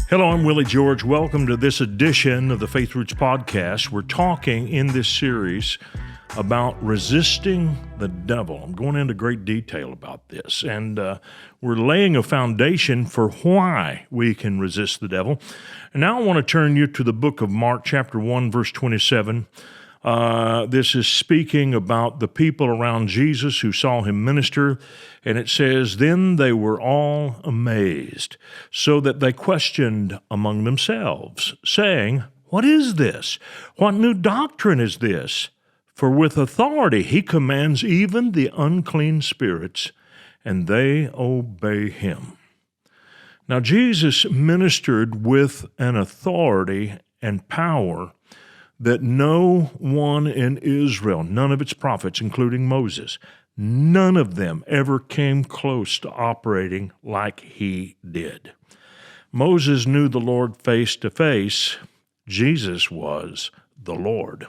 Hello, I'm Willie George. Welcome to this edition of the Faith Roots Podcast. We're talking in this series about resisting the devil. I'm going into great detail about this, and we're laying a foundation for why we can resist the devil. And now I want to turn you to the book of Mark, chapter 1, verse 27. This is speaking about the people around Jesus who saw him minister, and it says, "Then they were all amazed, so that they questioned among themselves, saying, 'What is this? What new doctrine is this? For with authority he commands even the unclean spirits, and they obey him.'" Now Jesus ministered with an authority and power that no one in Israel, none of its prophets, including Moses, none of them ever came close to operating like he did. Moses knew the Lord face to face. Jesus was the Lord.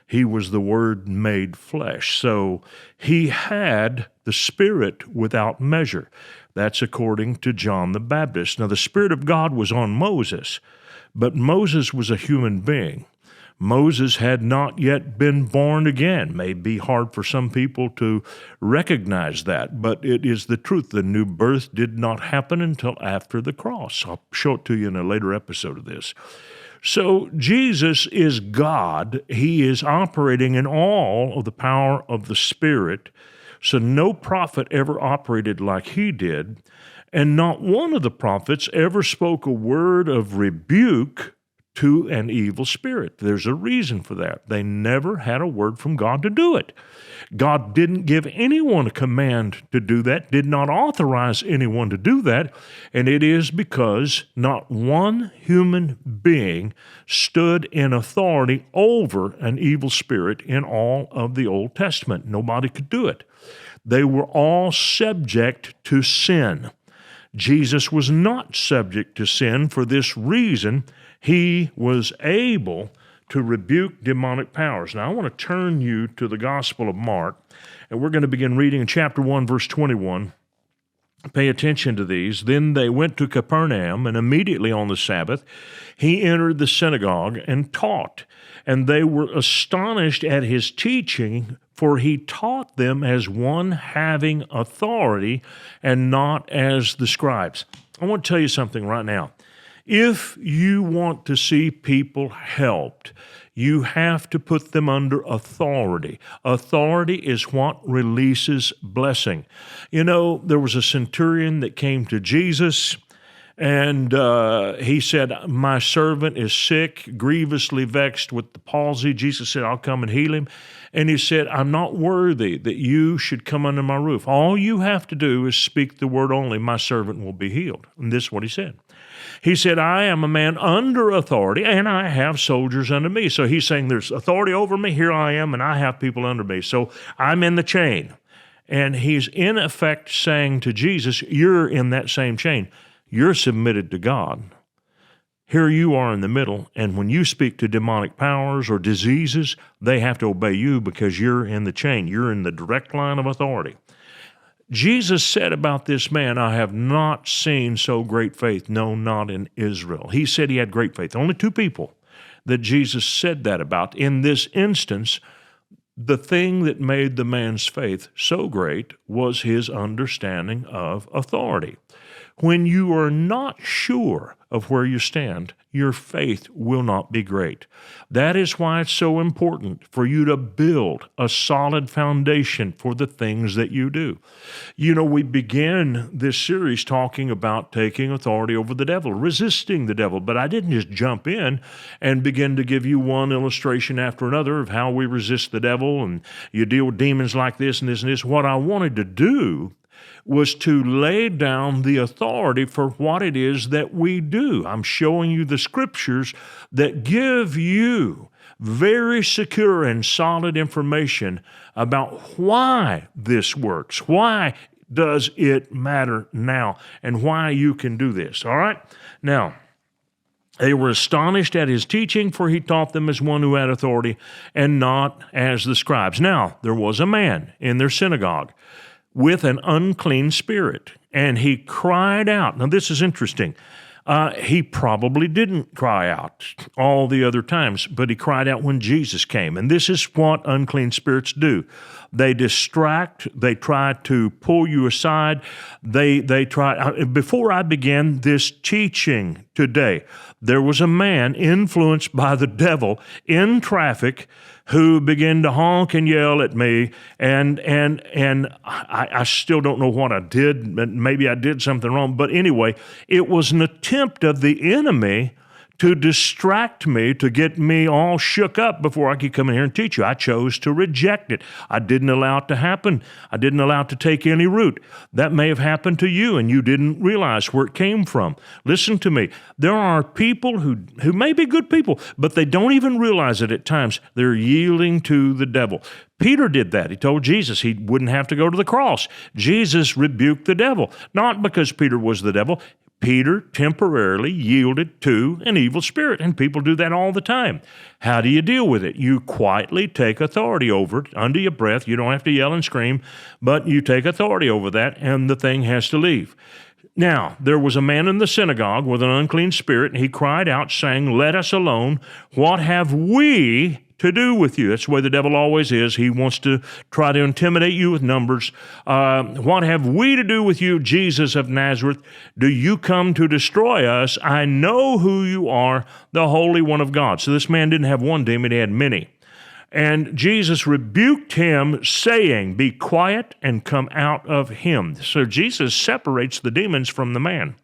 He was the Word made flesh. So he had the Spirit without measure. That's according to John the Baptist. Now the Spirit of God was on Moses, but Moses was a human being. Moses had not yet been born again. May be hard for some people to recognize that, but it is the truth. The new birth did not happen until after the cross. I'll show it to you in a later episode of this. So Jesus is God. He is operating in all of the power of the Spirit. So no prophet ever operated like he did, and not one of the prophets ever spoke a word of rebuke to an evil spirit. There's a reason for that. They never had a word from God to do it. God didn't give anyone a command to do that, did not authorize anyone to do that, and it is because not one human being stood in authority over an evil spirit in all of the Old Testament. Nobody could do it. They were all subject to sin. Jesus was not subject to sin. For this reason, he was able to rebuke demonic powers. Now, I want to turn you to the Gospel of Mark, and we're going to begin reading in chapter 1, verse 21. Pay attention to these. "Then they went to Capernaum, and immediately on the Sabbath he entered the synagogue and taught. And they were astonished at his teaching, for he taught them as one having authority and not as the scribes." I want to tell you something right now. If you want to see people helped, you have to put them under authority. Authority is what releases blessing. You know, there was a centurion that came to Jesus, and he said, "My servant is sick, grievously vexed with the palsy." Jesus said, "I'll come and heal him." And he said, "I'm not worthy that you should come under my roof. All you have to do is speak the word only. My servant will be healed." And this is what he said. He said, "I am a man under authority, and I have soldiers under me." So he's saying there's authority over me. Here I am, and I have people under me. So I'm in the chain. And he's in effect saying to Jesus, you're in that same chain. You're submitted to God. Here you are in the middle, and when you speak to demonic powers or diseases, they have to obey you because you're in the chain. You're in the direct line of authority. Jesus said about this man, "I have not seen so great faith, no, not in Israel." He said he had great faith. Only two people that Jesus said that about. In this instance, the thing that made the man's faith so great was his understanding of authority. When you are not sure of where you stand, your faith will not be great. That is why it's so important for you to build a solid foundation for the things that you do. You know, we began this series talking about taking authority over the devil, resisting the devil, but I didn't just jump in and begin to give you one illustration after another of how we resist the devil and you deal with demons like this and this and this. What I wanted to do was to lay down the authority for what it is that we do. I'm showing you the scriptures that give you very secure and solid information about why this works, why does it matter now, and why you can do this, all right? Now, they were astonished at his teaching, for he taught them as one who had authority and not as the scribes. Now, there was a man in their synagogue with an unclean spirit, and he cried out. Now, this is interesting. He probably didn't cry out all the other times, but he cried out when Jesus came. And this is what unclean spirits do. They distract. They try to pull you aside. They try. Before I began this teaching today, there was a man influenced by the devil in traffic who began to honk and yell at me, and I still don't know what I did. Maybe I did something wrong, but anyway, it was an attempt of the enemy to distract me, to get me all shook up before I could come in here and teach you. I chose to reject it. I didn't allow it to happen. I didn't allow it to take any root. That may have happened to you, and you didn't realize where it came from. Listen to me. There are people who may be good people, but they don't even realize it at times. They're yielding to the devil. Peter did that. He told Jesus he wouldn't have to go to the cross. Jesus rebuked the devil, not because Peter was the devil. Peter temporarily yielded to an evil spirit, and people do that all the time. How do you deal with it? You quietly take authority over it under your breath. You don't have to yell and scream, but you take authority over that, and the thing has to leave. Now, there was a man in the synagogue with an unclean spirit, and he cried out, saying, "Let us alone. What have we to do with you?" That's the way the devil always is. He wants to try to intimidate you with numbers. What have we to do with you, Jesus of Nazareth? Do you come to destroy us? I know who you are, the Holy One of God. So this man didn't have one demon, he had many. And Jesus rebuked him, saying, "Be quiet and come out of him." So Jesus separates the demons from the man.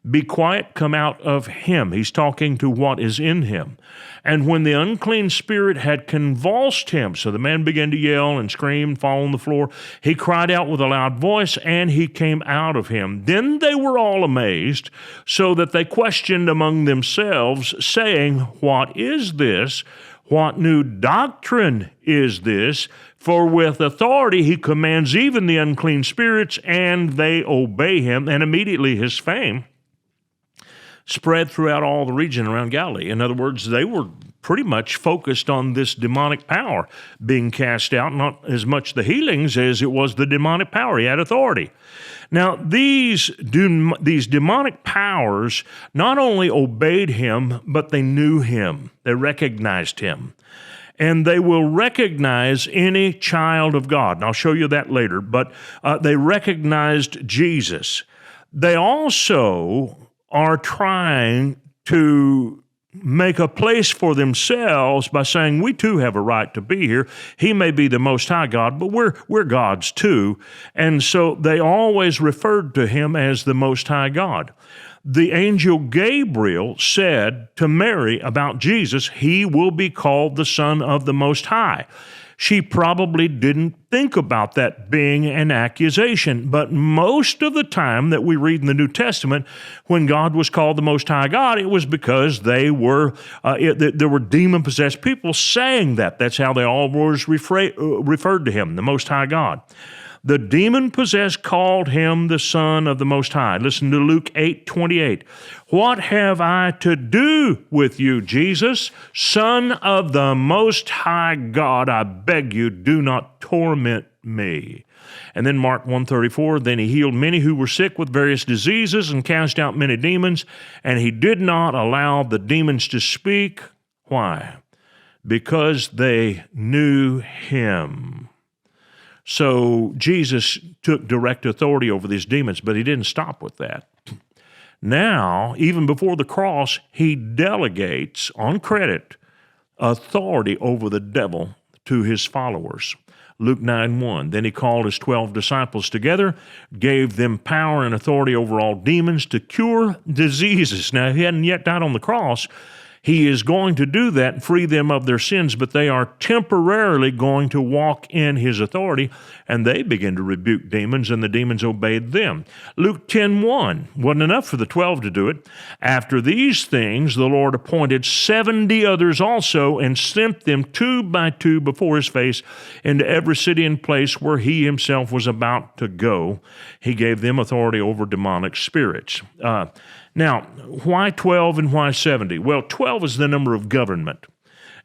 Be quiet, come out of him. He's talking to what is in him. And when the unclean spirit had convulsed him, so the man began to yell and scream, fall on the floor, he cried out with a loud voice, and he came out of him. Then they were all amazed, so that they questioned among themselves, saying, "What is this? What new doctrine is this? For with authority he commands even the unclean spirits, and they obey him." And immediately his fame spread throughout all the region around Galilee. In other words, they were pretty much focused on this demonic power being cast out, not as much the healings as it was the demonic power. He had authority. Now, these demonic powers not only obeyed him, but they knew him. They recognized him. And they will recognize any child of God. And I'll show you that later. But they recognized Jesus. They also are trying to make a place for themselves by saying, we too have a right to be here. He may be the Most High God, but we're God's too. And so they always referred to him as the Most High God. The angel Gabriel said to Mary about Jesus, he will be called the Son of the Most High. She probably didn't think about that being an accusation, but most of the time that we read in the New Testament, when God was called the Most High God, it was because there were demon-possessed people saying that. That's how they always referred to him, the Most High God. The demon-possessed called him the Son of the Most High. Listen to Luke 8:28. What have I to do with you, Jesus, Son of the Most High God? I beg you, do not torment me. And then Mark 1:34, then he healed many who were sick with various diseases and cast out many demons, and he did not allow the demons to speak. Why? Because they knew him. So Jesus took direct authority over these demons, but he didn't stop with that. Now, even before the cross, he delegates on credit authority over the devil to his followers. Luke 9:1, then he called his 12 disciples together, gave them power and authority over all demons to cure diseases. Now, he hadn't yet died on the cross. He is going to do that and free them of their sins, but they are temporarily going to walk in his authority, and they begin to rebuke demons, and the demons obeyed them. Luke 10:1, wasn't enough for the 12 to do it. After these things, the Lord appointed 70 others also, and sent them 2 by 2 before his face into every city and place where he himself was about to go. He gave them authority over demonic spirits. Now, why 12 and why 70? Well, 12 is the number of government.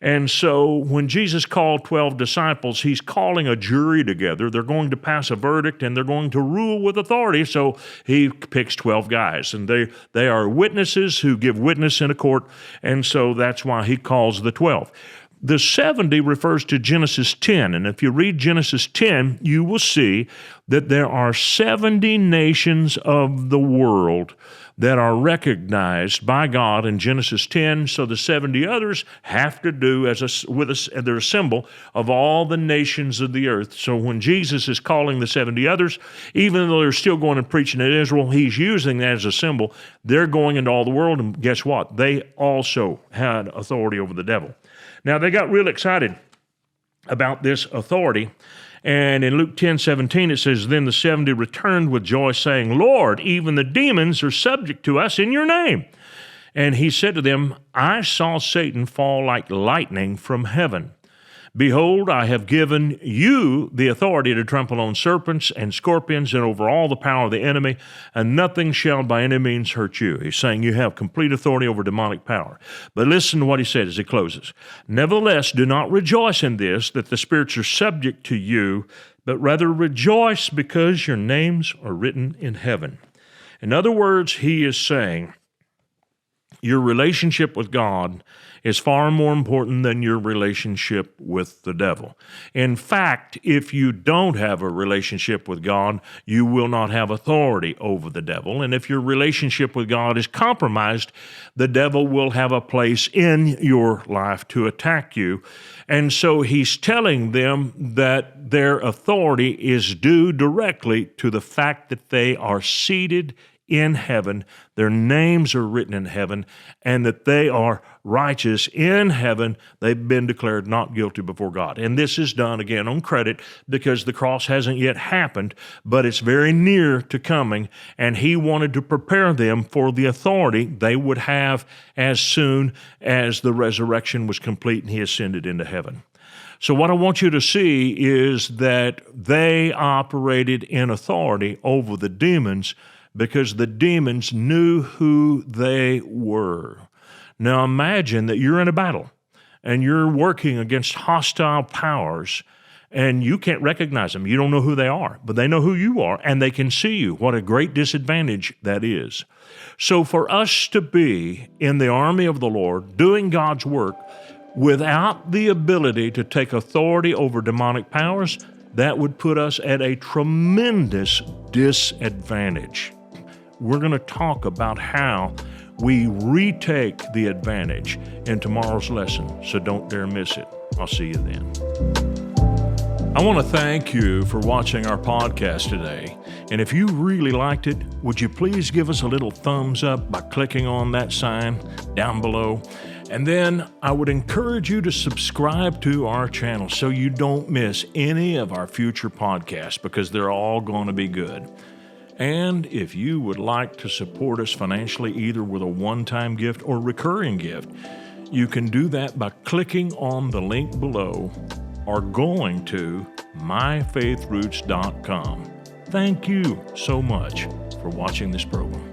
And so when Jesus called 12 disciples, he's calling a jury together. They're going to pass a verdict and they're going to rule with authority. So he picks 12 guys, and they are witnesses who give witness in a court. And so that's why he calls the 12. The 70 refers to Genesis 10, and if you read Genesis 10, you will see that there are 70 nations of the world that are recognized by God in Genesis 10. So the 70 others have to do they're a symbol of all the nations of the earth. So when Jesus is calling the 70 others, even though they're still going and preaching in Israel, he's using that as a symbol. They're going into all the world, and guess what? They also had authority over the devil. Now, they got real excited about this authority. And in Luke 10:17, it says, "Then the 70 returned with joy, saying, 'Lord, even the demons are subject to us in your name.' And he said to them, 'I saw Satan fall like lightning from heaven. Behold, I have given you the authority to trample on serpents and scorpions and over all the power of the enemy, and nothing shall by any means hurt you.'" He's saying you have complete authority over demonic power. But listen to what he said as he closes. "Nevertheless, do not rejoice in this, that the spirits are subject to you, but rather rejoice because your names are written in heaven." In other words, he is saying your relationship with God is far more important than your relationship with the devil. In fact, if you don't have a relationship with God, you will not have authority over the devil. And if your relationship with God is compromised, the devil will have a place in your life to attack you. And so he's telling them that their authority is due directly to the fact that they are seated in heaven, their names are written in heaven, and that they are righteous in heaven. They've been declared not guilty before God. And this is done, again, on credit, because the cross hasn't yet happened, but it's very near to coming, and he wanted to prepare them for the authority they would have as soon as the resurrection was complete and he ascended into heaven. So what I want you to see is that they operated in authority over the demons because the demons knew who they were. Now imagine that you're in a battle and you're working against hostile powers and you can't recognize them. You don't know who they are, but they know who you are and they can see you. What a great disadvantage that is. So for us to be in the army of the Lord, doing God's work, without the ability to take authority over demonic powers, that would put us at a tremendous disadvantage. We're going to talk about how we retake the advantage in tomorrow's lesson, so don't dare miss it. I'll see you then. I want to thank you for watching our podcast today. And if you really liked it, would you please give us a little thumbs up by clicking on that sign down below? And then I would encourage you to subscribe to our channel so you don't miss any of our future podcasts, because they're all going to be good. And if you would like to support us financially, either with a one-time gift or recurring gift, you can do that by clicking on the link below or going to myfaithroots.com. Thank you so much for watching this program.